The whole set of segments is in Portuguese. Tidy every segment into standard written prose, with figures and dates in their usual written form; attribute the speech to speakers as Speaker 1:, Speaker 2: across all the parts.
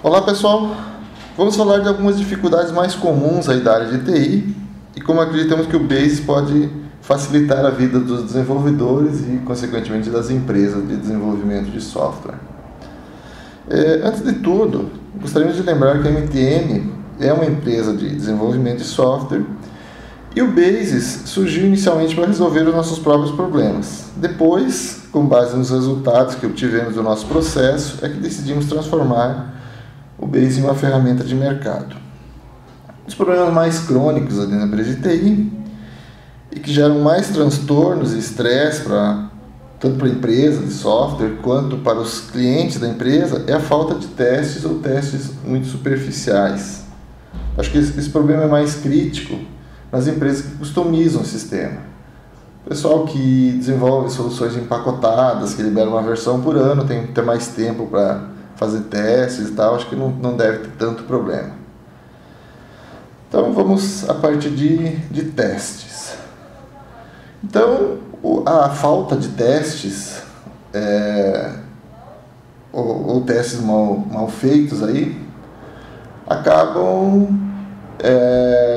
Speaker 1: Olá pessoal, vamos falar de algumas dificuldades mais comuns aí da área de TI e como acreditamos que o Basis pode facilitar a vida dos desenvolvedores e consequentemente das empresas de desenvolvimento de software. Antes de tudo, gostaríamos de lembrar que a MTM é uma empresa de desenvolvimento de software e o Basis surgiu inicialmente para resolver os nossos próprios problemas. Depois, com base nos resultados que obtivemos do nosso processo, é que decidimos transformar o Basis em uma ferramenta de mercado. Os problemas mais crônicos ali na empresa de TI e que geram mais transtornos e estresse tanto para a empresa de software quanto para os clientes da empresa é a falta de testes ou testes muito superficiais. Acho que esse problema é mais crítico nas empresas que customizam o sistema. O pessoal que desenvolve soluções empacotadas, que libera uma versão por ano, tem que ter mais tempo para fazer testes e tal, acho que não deve ter tanto problema. Então vamos a partir de testes. Então a falta de testes ou testes mal feitos aí acabam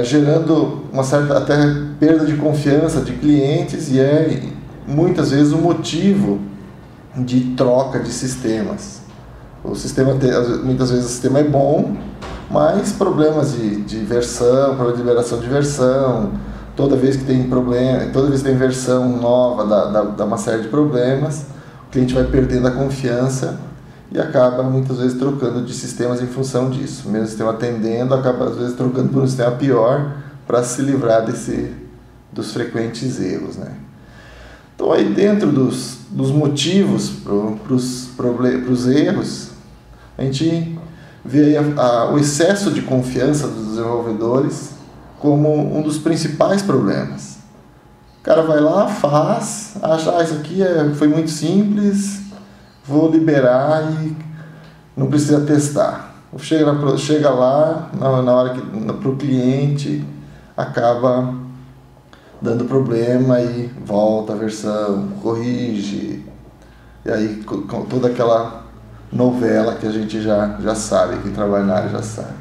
Speaker 1: gerando uma certa até perda de confiança de clientes e é muitas vezes o motivo de troca de sistemas. O sistema, muitas vezes o sistema é bom, mas problemas de versão, problema de liberação de versão, toda vez que tem problema, toda vez que tem versão nova dá uma série de problemas, o cliente vai perdendo a confiança e acaba muitas vezes trocando de sistemas em função disso. Mesmo o sistema atendendo, acaba às vezes trocando por um sistema pior para se livrar dos frequentes erros, né? Então aí dentro dos motivos para os erros, a gente vê aí o excesso de confiança dos desenvolvedores como um dos principais problemas. O cara vai lá, faz, acha, isso aqui foi muito simples, vou liberar e não precisa testar. Chega lá, na hora que para o cliente, acaba dando problema e volta a versão, corrige, e aí com toda aquela novela que a gente já sabe, quem trabalha na área já sabe.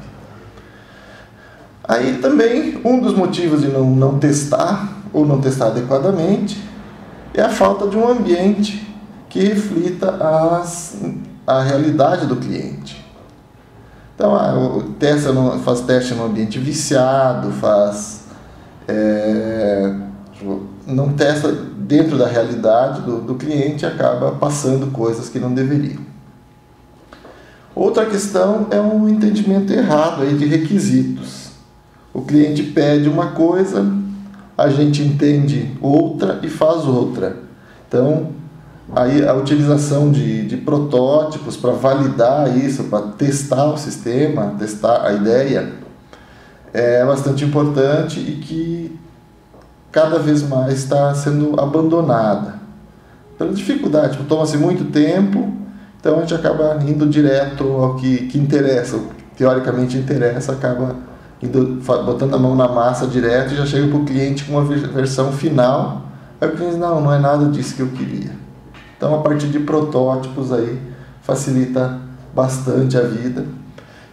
Speaker 1: Aí também, um dos motivos de não testar, ou não testar adequadamente, é a falta de um ambiente que reflita a realidade do cliente. Então, faz teste no ambiente viciado, não testa dentro da realidade do cliente e acaba passando coisas que não deveriam. Outra questão é um entendimento errado aí de requisitos. O cliente pede uma coisa, a gente entende outra e faz outra. Então, aí a utilização de protótipos para validar isso, para testar o sistema, testar a ideia, é bastante importante e que cada vez mais está sendo abandonada. Pela dificuldade, toma-se muito tempo, então a gente acaba indo direto ao que interessa, o que teoricamente interessa, acaba botando a mão na massa direto e já chega para o cliente com uma versão final. Aí o cliente diz, não é nada disso que eu queria. Então a partir de protótipos aí facilita bastante a vida.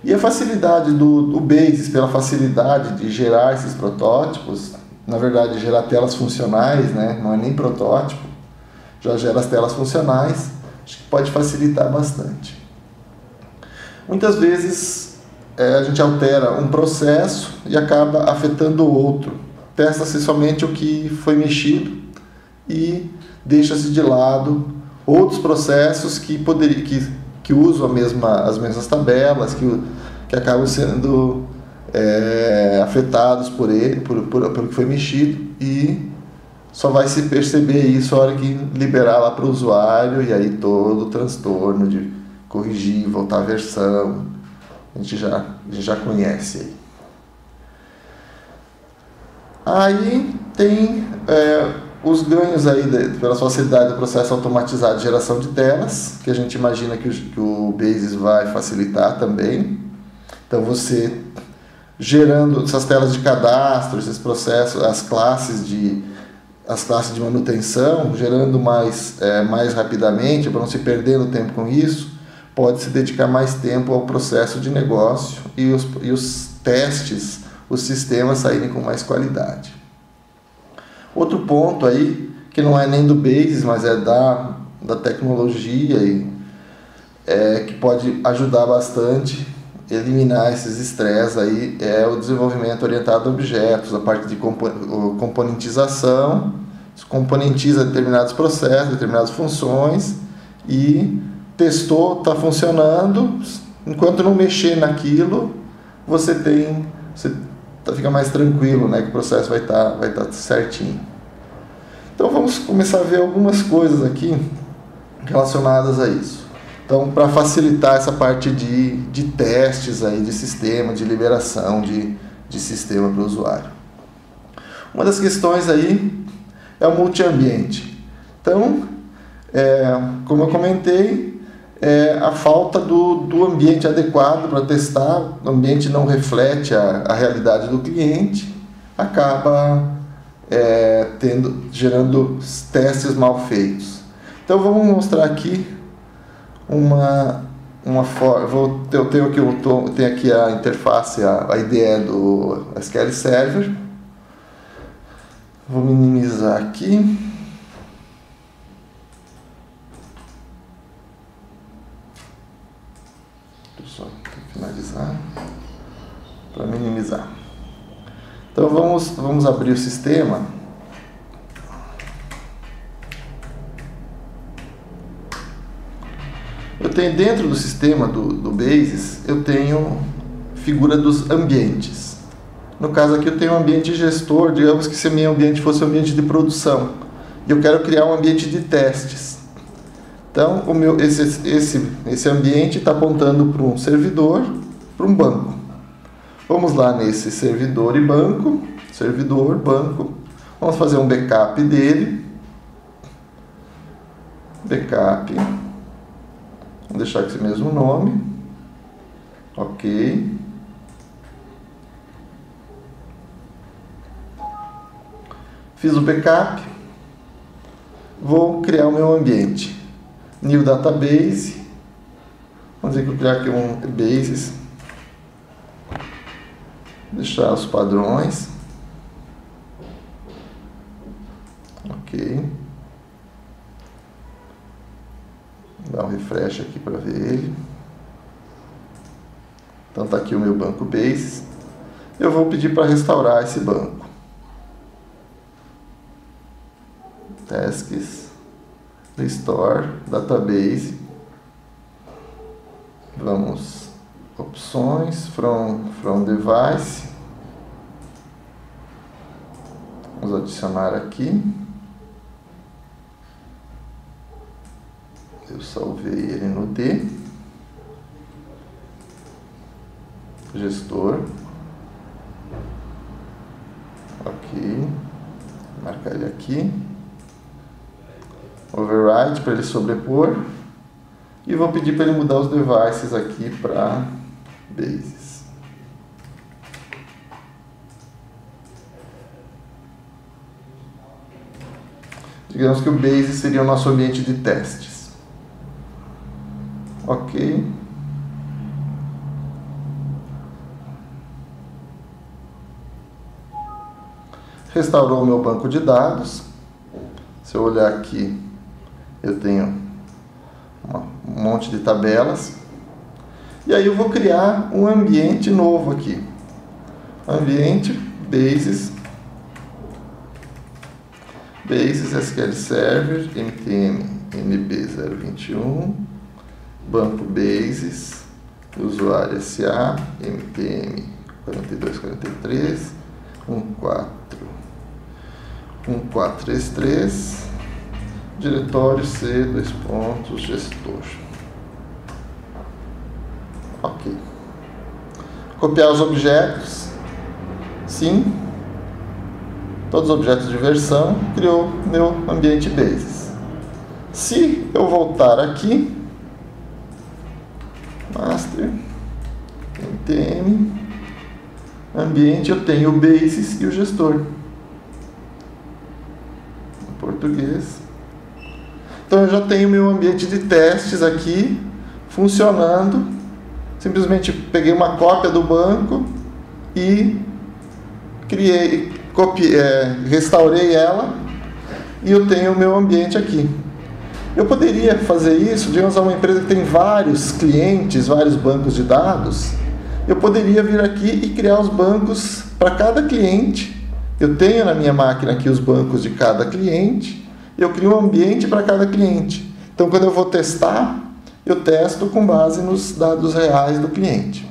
Speaker 1: E a facilidade do Basis, pela facilidade de gerar esses protótipos, na verdade gerar telas funcionais, né? Não é nem protótipo, já gera as telas funcionais, acho que pode facilitar bastante. Muitas vezes a gente altera um processo e acaba afetando o outro. Testa-se somente o que foi mexido e deixa-se de lado outros processos que usam as mesmas tabelas, que acabam sendo afetados por o que foi mexido, e só vai se perceber isso a hora que liberar lá para o usuário, e aí todo o transtorno de corrigir, voltar a versão, a gente já conhece. Aí tem os ganhos aí pela facilidade do processo automatizado de geração de telas, que a gente imagina que o Basis vai facilitar também. Então você gerando essas telas de cadastro, esses processos, as classes de manutenção, gerando mais rapidamente, para não se perder no tempo com isso, pode se dedicar mais tempo ao processo de negócio e os testes, os sistemas saírem com mais qualidade. Outro ponto aí, que não é nem do Basis, mas é da tecnologia e que pode ajudar bastante eliminar esses estresses aí, é o desenvolvimento orientado a objetos, a parte de componentização, componentiza determinados processos, determinadas funções e testou, está funcionando, enquanto não mexer naquilo, você fica mais tranquilo, né, que o processo vai estar certinho. Então vamos começar a ver algumas coisas aqui relacionadas a isso. Então, para facilitar essa parte de testes aí, de sistema, de liberação de sistema para o usuário. Uma das questões aí é o multiambiente. Então, como eu comentei, a falta do ambiente adequado para testar, o ambiente não reflete a realidade do cliente, acaba gerando testes mal feitos. Então, vamos mostrar aqui uma forma. Eu tenho aqui a interface, a IDE do SQL Server. Vou minimizar aqui. Deixa eu só finalizar para minimizar. Então vamos abrir o sistema. Eu tenho dentro do sistema do Basis, eu tenho figura dos ambientes. No caso aqui eu tenho um ambiente gestor, digamos que se o meu ambiente fosse um ambiente de produção. E eu quero criar um ambiente de testes. Então esse ambiente está apontando para um servidor, para um banco. Vamos lá nesse servidor e banco, servidor, banco. Vamos fazer um backup dele. Backup. Vamos deixar com esse mesmo nome. Ok. Fiz o backup. Vou criar o meu ambiente. New Database. Vamos dizer que eu criar aqui um Basis. Deixar os padrões. Ok. Dar um refresh aqui para ver ele. Então está aqui o meu banco Basis. Eu vou pedir para restaurar esse banco. Tasks, Restore, Database. Vamos, opções, from Device. Vamos adicionar aqui. Eu salvei ele no D. Gestor. Ok. Marcar ele aqui. Override para ele sobrepor. E vou pedir para ele mudar os devices aqui para Basis. Digamos que o Basis seria o nosso ambiente de testes. Ok. Restaurou o meu banco de dados. Se eu olhar aqui, eu tenho um monte de tabelas. E aí eu vou criar um ambiente novo aqui. Ambiente Basis. Basis SQL Server NTM NB021. Banco Basis. Usuário SA NTM 4243 1433. Diretório C, gestor. Ok. Copiar os objetos. Sim. Todos os objetos de versão. Criou meu ambiente Basis. Se eu voltar aqui, Master, NTM, ambiente, eu tenho o Basis e o gestor. Em português. Então eu já tenho meu ambiente de testes aqui funcionando. Simplesmente peguei uma cópia do banco e restaurei ela e eu tenho o meu ambiente aqui. Eu poderia fazer isso, digamos, a uma empresa que tem vários clientes, vários bancos de dados. Eu poderia vir aqui e criar os bancos para cada cliente. Eu tenho na minha máquina aqui os bancos de cada cliente. Eu crio um ambiente para cada cliente. Então, quando eu vou testar, eu testo com base nos dados reais do cliente.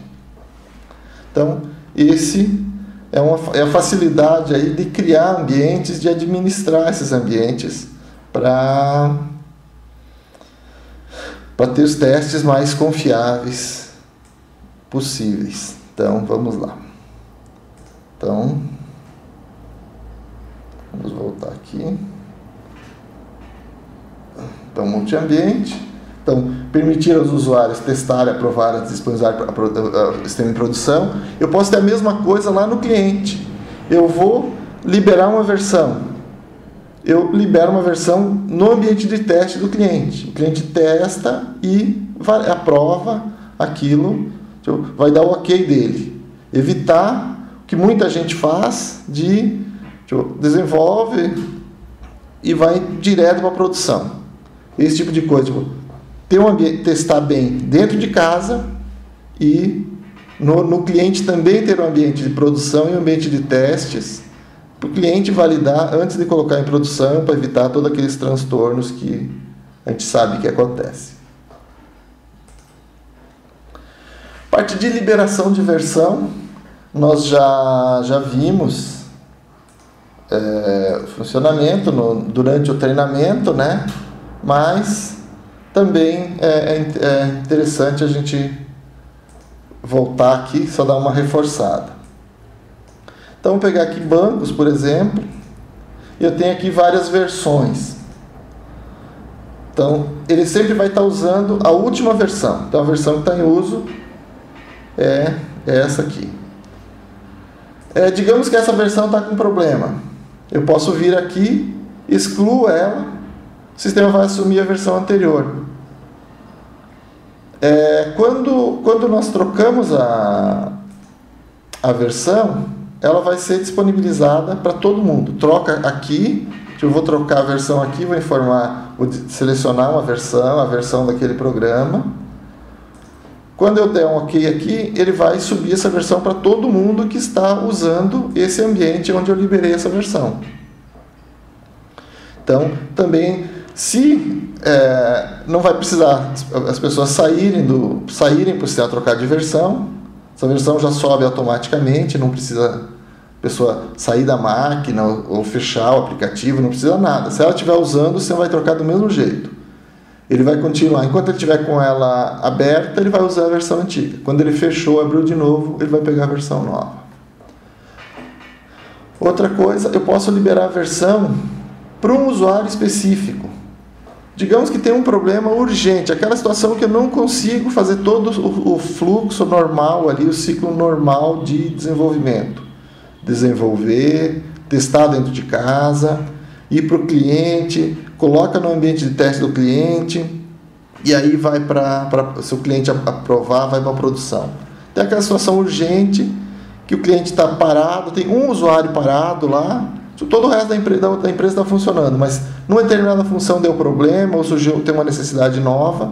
Speaker 1: Então, esse é a facilidade aí de criar ambientes, de administrar esses ambientes para ter os testes mais confiáveis possíveis. Então, vamos lá. Então, vamos voltar aqui. Então, multiambiente. Então, permitir aos usuários testar, aprovar, disponibilizar o sistema em produção. Eu posso ter a mesma coisa lá no cliente. Eu vou liberar uma versão. Eu libero uma versão no ambiente de teste do cliente. O cliente testa e aprova aquilo, vai dar o ok dele. Evitar o que muita gente faz de desenvolve e vai direto para a produção. Esse tipo de coisa. Ter um ambiente, testar bem dentro de casa e no cliente também ter um ambiente de produção e um ambiente de testes para o cliente validar antes de colocar em produção, para evitar todos aqueles transtornos que a gente sabe que acontece. Parte de liberação de versão, nós já vimos funcionamento durante o treinamento, né? Mas também é interessante a gente voltar aqui, só dar uma reforçada. Então, vou pegar aqui bancos, por exemplo, e eu tenho aqui várias versões. Então, ele sempre vai estar usando a última versão. Então, a versão que está em uso é essa aqui. Digamos que essa versão está com problema. Eu posso vir aqui, excluo ela, o sistema vai assumir a versão anterior. Quando nós trocamos a versão, ela vai ser disponibilizada para todo mundo. Troca aqui, eu vou trocar a versão aqui, vou selecionar a versão daquele programa. Quando eu der um ok aqui, ele vai subir essa versão para todo mundo que está usando esse ambiente onde eu liberei essa versão. Então, também, se não vai precisar as pessoas saírem para o sistema trocar de versão, essa versão já sobe automaticamente, não precisa a pessoa sair da máquina ou fechar o aplicativo, não precisa nada. Se ela estiver usando, você vai trocar do mesmo jeito. Ele vai continuar. Enquanto ele estiver com ela aberta, ele vai usar a versão antiga. Quando ele fechou, abriu de novo, ele vai pegar a versão nova. Outra coisa, eu posso liberar a versão para um usuário específico. Digamos que tem um problema urgente, aquela situação que eu não consigo fazer todo o fluxo normal ali, o ciclo normal de desenvolvimento. Desenvolver, testar dentro de casa, ir para o cliente, coloca no ambiente de teste do cliente e aí vai se o cliente aprovar, vai para a produção. Tem aquela situação urgente que o cliente está parado, tem um usuário parado lá, todo o resto da empresa está funcionando, mas numa determinada função deu problema ou tem uma necessidade nova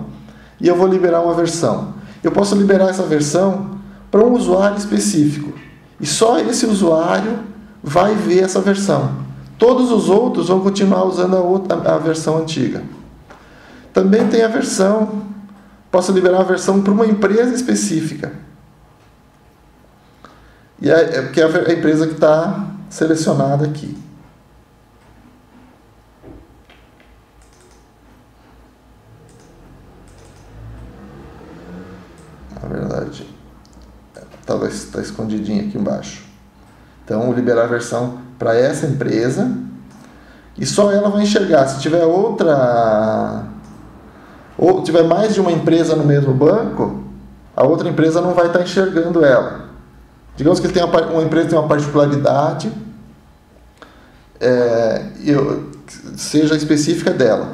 Speaker 1: e eu vou liberar uma versão. Eu posso liberar essa versão para um usuário específico e só esse usuário vai ver essa versão. Todos os outros vão continuar usando a versão antiga. Também tem a versão, posso liberar a versão para uma empresa específica. Que é a empresa que está selecionada aqui. Na verdade, está escondidinho aqui embaixo. Então, vou liberar a versão para essa empresa e só ela vai enxergar. Se tiver ou tiver mais de uma empresa no mesmo banco, a outra empresa não vai estar enxergando ela. Digamos que uma empresa tem uma particularidade, seja específica dela.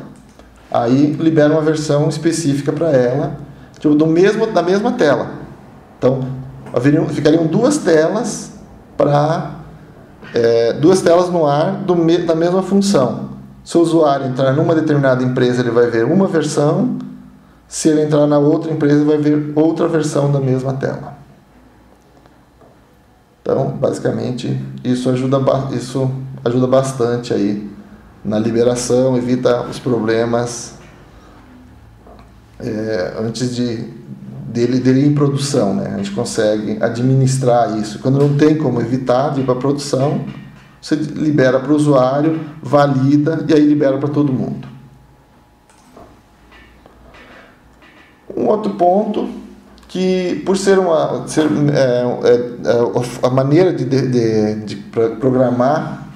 Speaker 1: Aí libera uma versão específica para ela, tipo, da mesma tela. Então, ficariam duas telas duas telas no ar da mesma função. Se o usuário entrar numa determinada empresa, ele vai ver uma versão. Se ele entrar na outra empresa, ele vai ver outra versão da mesma tela. Então, basicamente, isso ajuda bastante aí na liberação, evita os problemas antes dele ir em produção, né? A gente consegue administrar isso. Quando não tem como evitar de ir para a produção, você libera para o usuário, valida e aí libera para todo mundo. Um outro ponto que, por ser a maneira de programar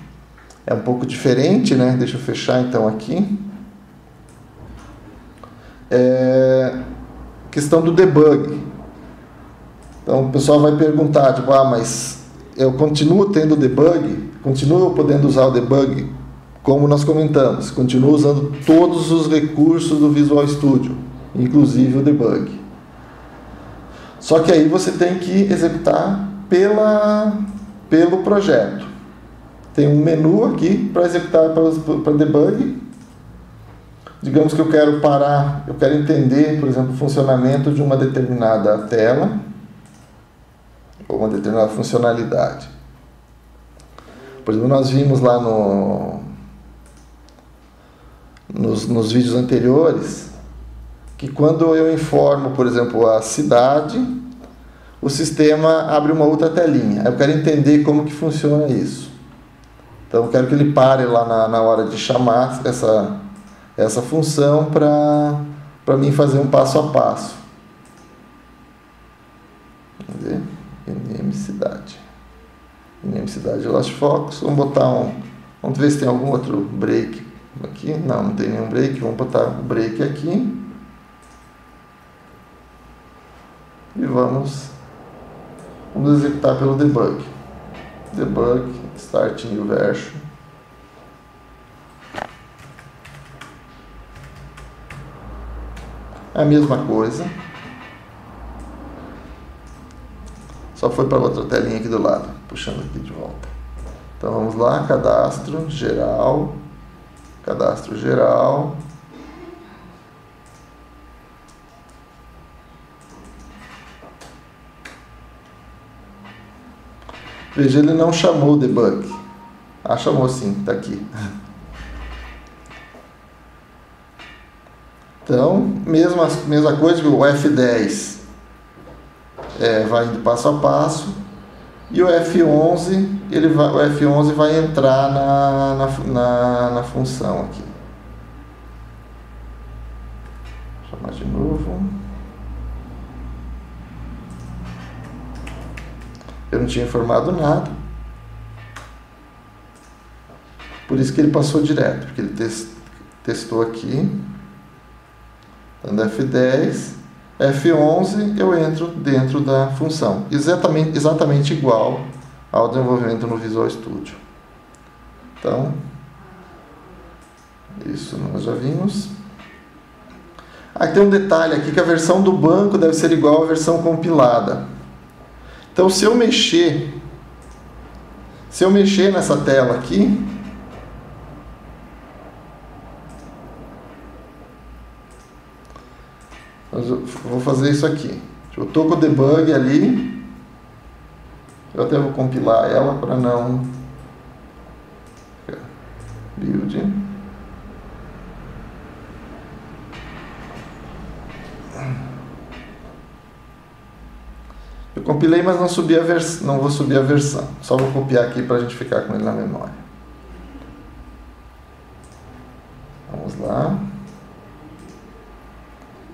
Speaker 1: é um pouco diferente, né? Deixa eu fechar então aqui. Questão do debug. Então o pessoal vai perguntar, tipo, mas eu continuo tendo debug? Continuo podendo usar o debug? Como nós comentamos, continuo usando todos os recursos do Visual Studio, inclusive o debug. Só que aí você tem que executar pelo projeto. Tem um menu aqui para executar para debug. Digamos que eu quero entender, por exemplo, o funcionamento de uma determinada tela ou uma determinada funcionalidade. Por exemplo, nós vimos lá nos vídeos anteriores que quando eu informo, por exemplo, a cidade, o sistema abre uma outra telinha. Eu quero entender como que funciona isso. Então eu quero que ele pare lá na hora de chamar essa função para mim fazer um passo a passo. Vamos ver? NM Cidade. NM Cidade Lost Focus. Vamos ver se tem algum outro break aqui. Não tem nenhum break. Vamos botar o break aqui. E vamos executar pelo debug. Debug, start new version. É a mesma coisa. Só foi para outra telinha aqui do lado, puxando aqui de volta. Então vamos lá, cadastro geral. Cadastro geral. Veja, ele não chamou o debug. Chamou sim, está aqui. Então, mesma coisa que o F10 vai indo passo a passo, e o F11 vai entrar na função aqui. Vou chamar de novo. Eu não tinha informado nada. Por isso que ele passou direto, porque ele testou aqui. Dando F10, F11 eu entro dentro da função. Exatamente igual ao desenvolvimento no Visual Studio. Então, isso nós já vimos. Tem um detalhe aqui que a versão do banco deve ser igual à versão compilada. Então, se eu mexer nessa tela aqui, eu vou fazer isso aqui. Eu estou com o debug ali. Eu até vou compilar ela para não... Build. Eu compilei, mas não vou subir a versão. Só vou copiar aqui para a gente ficar com ele na memória. Vamos lá.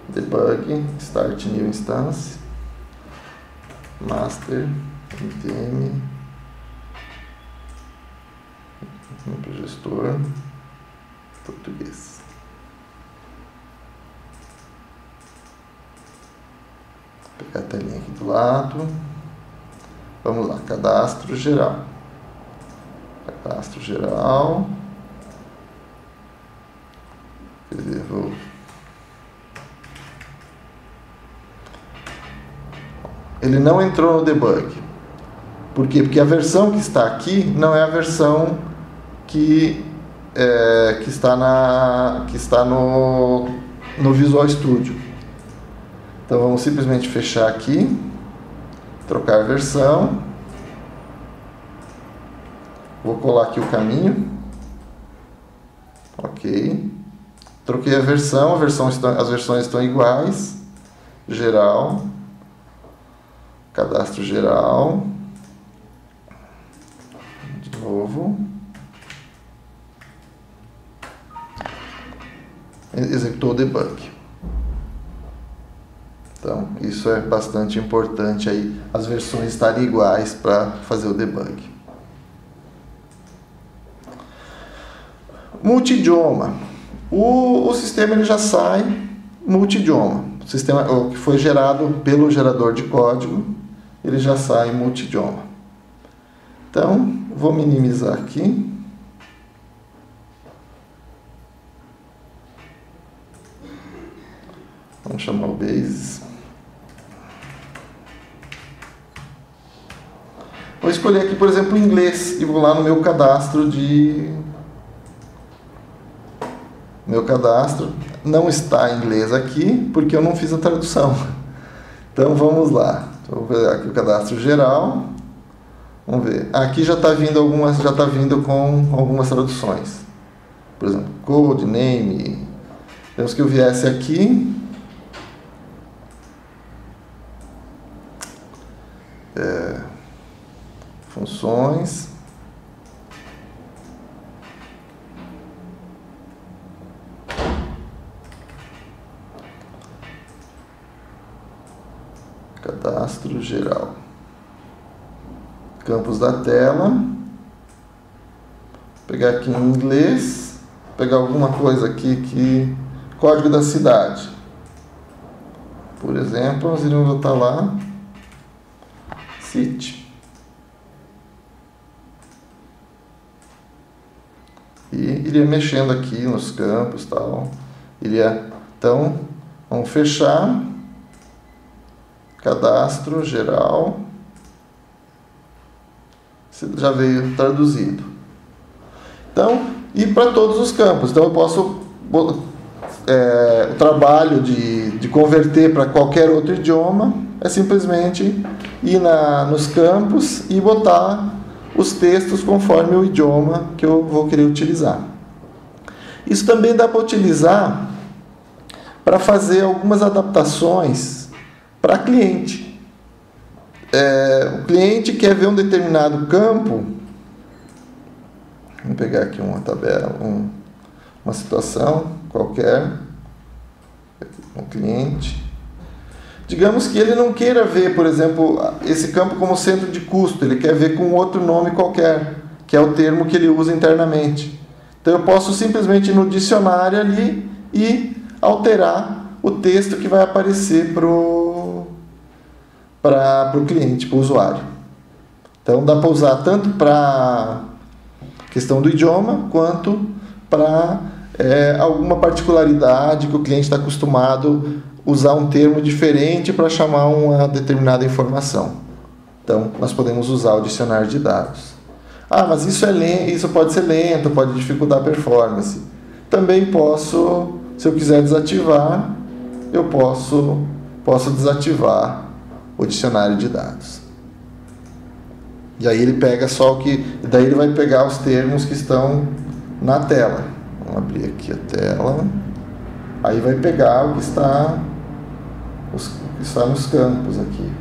Speaker 1: Debug, Start New Instance, Master, NTM, para gestor, português. Vou pegar a telinha aqui do lado. Vamos lá, cadastro geral. Cadastro geral. Quer dizer, ele não entrou no debug. Por quê? Porque a versão que está aqui não é a versão que está no Visual Studio. Então vamos simplesmente fechar aqui, trocar a versão, vou colar aqui o caminho, ok, troquei a versão, as versões estão iguais, geral, cadastro geral, de novo, executou o debug. Então, isso é bastante importante aí, as versões estarem iguais para fazer o debug. Multidioma. O sistema ele já sai multidioma. O sistema que foi gerado pelo gerador de código, ele já sai multidioma. Então, vou minimizar aqui. Vamos chamar o Bases. Vou escolher aqui, por exemplo, inglês e vou lá no meu cadastro Meu cadastro não está em inglês aqui porque eu não fiz a tradução. Então vamos lá. Vou ver aqui o cadastro geral. Vamos ver. Aqui já está vindo com algumas traduções. Por exemplo, code, name. Temos que eu viesse aqui. Funções. Cadastro geral. Campos da tela. Pegar aqui em inglês. Pegar alguma coisa aqui código da cidade. Por exemplo, nós iremos botar lá city. E iria mexendo aqui nos campos, tal. Então, vamos fechar. Cadastro geral. Já veio traduzido. Então, e para todos os campos. Então, eu posso o trabalho de converter para qualquer outro idioma é simplesmente ir nos campos e botar os textos conforme o idioma que eu vou querer utilizar. Isso também dá para utilizar para fazer algumas adaptações para cliente. O cliente quer ver um determinado campo. Vamos pegar aqui uma tabela, uma situação qualquer. Um cliente. Digamos que ele não queira ver, por exemplo, esse campo como centro de custo, ele quer ver com outro nome qualquer, que é o termo que ele usa internamente. Então eu posso simplesmente ir no dicionário ali e alterar o texto que vai aparecer para o cliente, para o usuário. Então dá para usar tanto para questão do idioma, quanto para alguma particularidade que o cliente está acostumado usar um termo diferente para chamar uma determinada informação. Então, nós podemos usar o dicionário de dados. Mas isso pode ser lento, pode dificultar a performance. Também posso, se eu quiser desativar, eu posso desativar o dicionário de dados. E aí ele pega só daí ele vai pegar os termos que estão na tela. Vamos abrir aqui a tela. Aí vai pegar o que está nos campos aqui.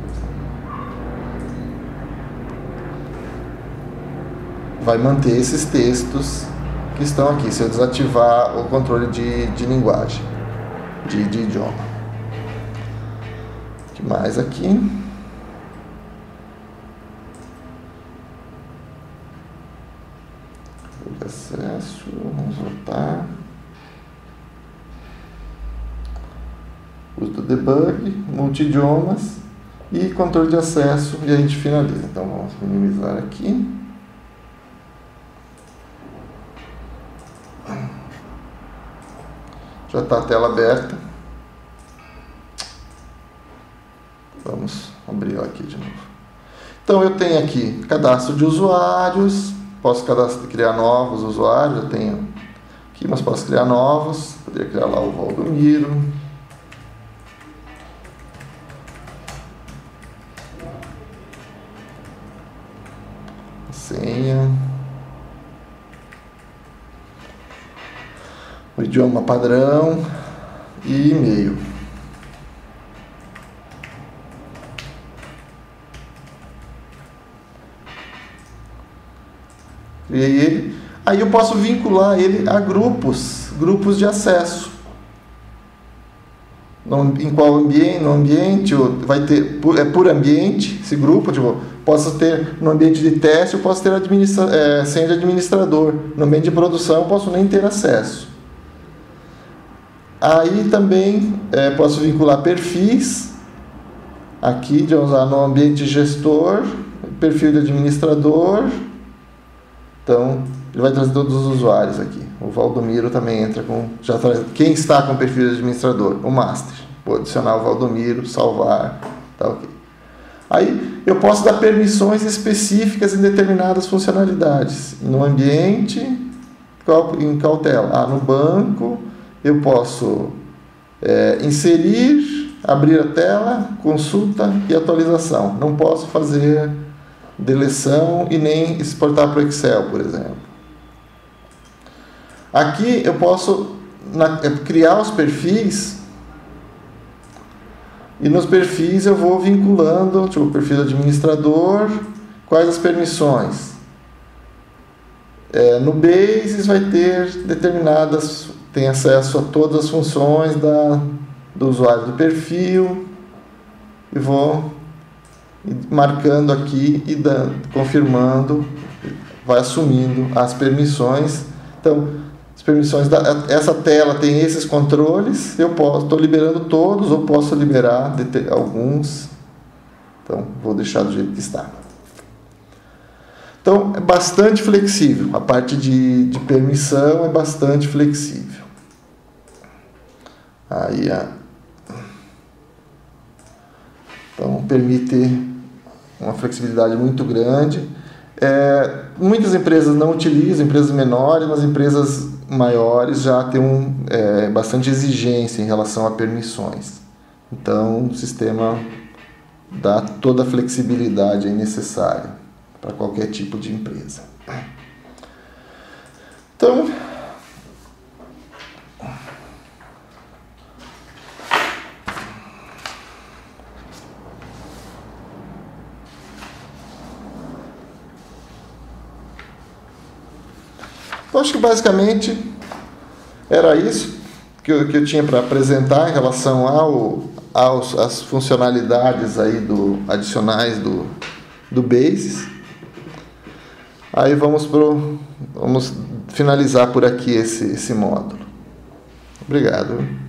Speaker 1: Vai manter esses textos que estão aqui, se eu desativar o controle de linguagem, de idioma. O que mais aqui? Acesso, vamos voltar. Uso do debug, multidiomas e controle de acesso, e a gente finaliza. Então vamos minimizar aqui. Já está a tela aberta. Vamos abrir ela aqui de novo. Então eu tenho aqui cadastro de usuários, posso criar novos usuários, eu tenho aqui, mas posso criar novos, poderia criar lá o Valdomiro. Senha. O idioma padrão e e-mail. Criei ele. Aí eu posso vincular ele a grupos de acesso. Em qual ambiente? No ambiente, vai ter, por ambiente, esse grupo, tipo, posso ter no ambiente de teste, eu posso ter senha de administrador. No ambiente de produção, eu posso nem ter acesso. Aí também posso vincular perfis, aqui de usar no ambiente de gestor, perfil de administrador. Então, ele vai trazer todos os usuários aqui. O Valdomiro também entra com... Já traz, quem está com perfil de administrador? O master. Vou adicionar o Valdomiro, salvar, tá ok. Aí, eu posso dar permissões específicas em determinadas funcionalidades. No ambiente, em cautela. No banco, eu posso inserir, abrir a tela, consulta e atualização. Não posso fazer deleção e nem exportar para o Excel, por exemplo. Aqui eu posso criar os perfis e nos perfis eu vou vinculando, tipo, o perfil do administrador, quais as permissões. No Basis vai ter determinadas, tem acesso a todas as funções do usuário do perfil e vou marcando aqui e confirmando, vai assumindo as permissões. Então, as permissões essa tela tem esses controles, eu estou liberando todos ou posso liberar alguns. Então, vou deixar do jeito que está. Então, é bastante flexível. A parte de permissão é bastante flexível. Aí, então, permite uma flexibilidade muito grande. Muitas empresas não utilizam, empresas menores, mas empresas maiores já têm bastante exigência em relação a permissões. Então, o sistema dá toda a flexibilidade necessária para qualquer tipo de empresa. Então, acho que basicamente era isso que eu tinha para apresentar em relação às funcionalidades aí adicionais do Basis. Aí vamos finalizar por aqui esse módulo. Obrigado.